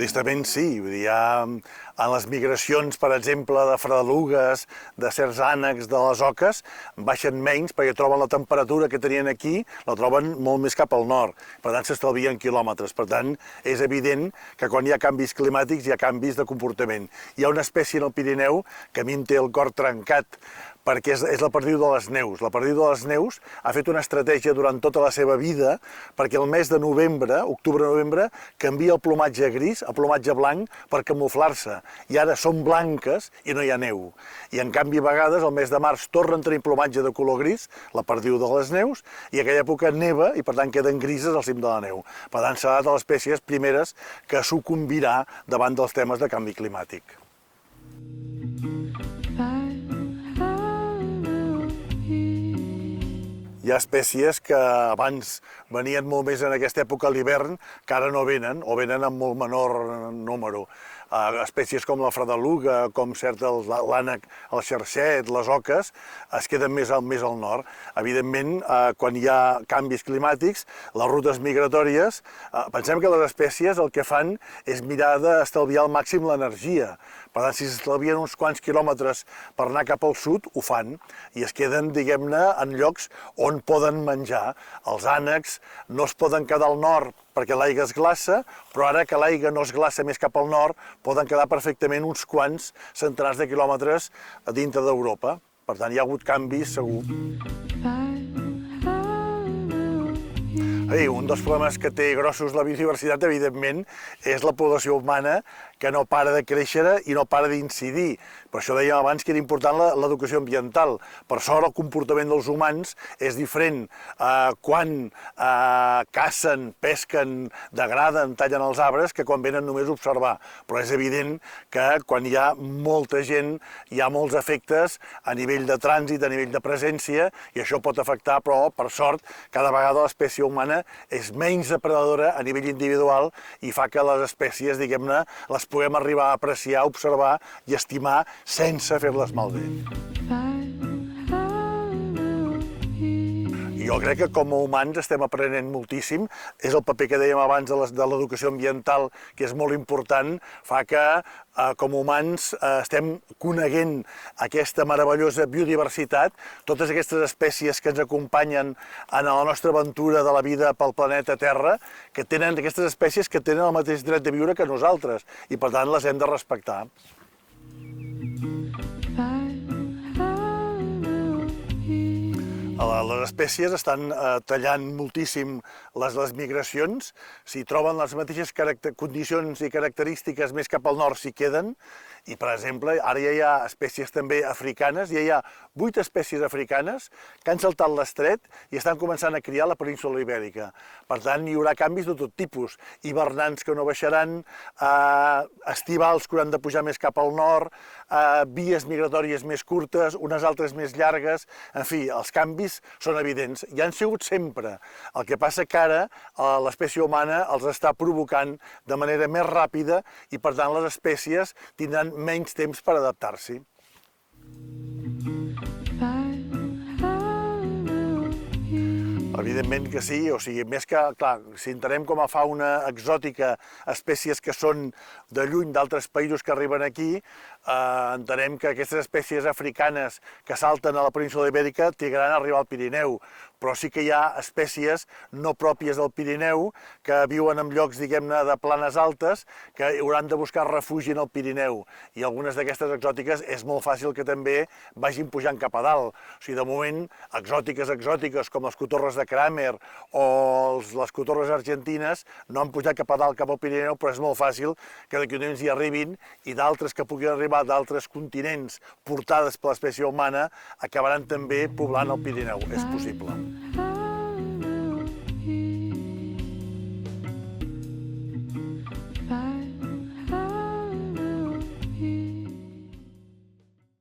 tristament sí, vull dir, en les migracions, per exemple, de fredelugues, de certs ànecs, de les oques, baixen menys perquè troben la temperatura que tenien aquí, la troben molt més cap al nord, per tant s'estalvien quilòmetres. Per tant, és evident que quan hi ha canvis climàtics hi ha canvis de comportament. Hi ha una espècie en el Pirineu que a mi em té el cor trencat, perquè és la perdiu de les neus. La perdiu de les neus ha fet una estratègia durant tota la seva vida perquè el mes de novembre, octubre-novembre, canvia el plomatge gris a plomatge blanc per camuflar-se. I ara són blanques i no hi ha neu. I en canvi, a vegades, el mes de març tornen a tenir plomatge de color gris, la perdiu de les neus, i aquella època neva i per tant queden grises al cim de la neu. Per tant, serà de les espècies primeres que sucumbirà davant dels temes de canvi climàtic. Hi ha espècies que abans venien molt més en aquesta època a l'hivern, que ara no venen, o venen en molt menor número. Espècies com la fredeluga, com cert l'ànec, el xarxet, les oques, es queden més al nord. Evidentment, quan hi ha canvis climàtics, les rutes migratòries, pensem que les espècies el que fan és mirar d'estalviar al màxim l'energia. Per tant, si s'estalvien uns quants quilòmetres per anar cap al sud, ho fan, i es queden, diguem-ne, en llocs on poden menjar. Els ànecs no es poden quedar al nord perquè l'aigua es glaça, però ara que l'aigua no es glaça més cap al nord, poden quedar perfectament uns quants centenars de quilòmetres a dintre d'Europa. Per tant, hi ha hagut canvis, segur. Un dels problemes que té grossos la biodiversitat, evidentment, és la població humana que no para de créixer i no para d'incidir. Per això dèiem abans que era important l'educació ambiental. Per sort, el comportament dels humans és diferent. Quan cacen, pesquen, degraden, tallen els arbres, que quan venen només a observar. Però és evident que quan hi ha molta gent, hi ha molts efectes a nivell de trànsit, a nivell de presència, i això pot afectar, però, per sort, cada vegada l'espècie humana és menys depredadora a nivell individual i fa que les espècies, diguem-ne, les puguem arribar a apreciar, observar i estimar sense fer-les malbé. Jo crec que com a humans estem aprenent moltíssim. És el paper que dèiem abans de l'educació ambiental, que és molt important, fa que com a humans estem coneguent aquesta meravellosa biodiversitat, totes aquestes espècies que ens acompanyen en la nostra aventura de la vida pel planeta Terra, que tenen aquestes espècies que tenen el mateix dret de viure que nosaltres i per tant les hem de respectar. Les espècies estan tallant moltíssim les migracions. Si troben les mateixes condicions i característiques més cap al nord s'hi queden. I, per exemple, ara ja hi ha espècies també africanes, ja hi ha 8 espècies africanes que han saltat l'estret i estan començant a criar la península ibèrica. Per tant, hi haurà canvis de tot tipus. Hivernants que no baixaran, estivals que hauran de pujar més cap al nord, vies migratòries més curtes, unes altres més llargues. En fi, els canvis són evidents. Ja han sigut sempre. El que passa que ara l'espècie humana els està provocant de manera més ràpida i, per tant, les espècies tindran menys temps per adaptar-s'hi. Evidentment que sí, o sigui, més que, clar, si entenem com a fauna exòtica espècies que són de lluny d'altres països que arriben aquí, entenem que aquestes espècies africanes que salten a la península ibèrica trigaran a arribar al Pirineu, però sí que hi ha espècies no pròpies del Pirineu que viuen en llocs, diguem-ne, de planes altes, que hauran de buscar refugi en el Pirineu. I algunes d'aquestes exòtiques és molt fàcil que també vagin pujant cap a dalt. O sigui, de moment, exòtiques com les cotorres de Kramer o les cotorres argentines no han pujat cap a dalt, cap al Pirineu, però és molt fàcil que d'aquí un temps hi arribin i d'altres que puguin arribar d'altres continents portades per l'espècie humana acabaran també poblant el Pirineu. És possible.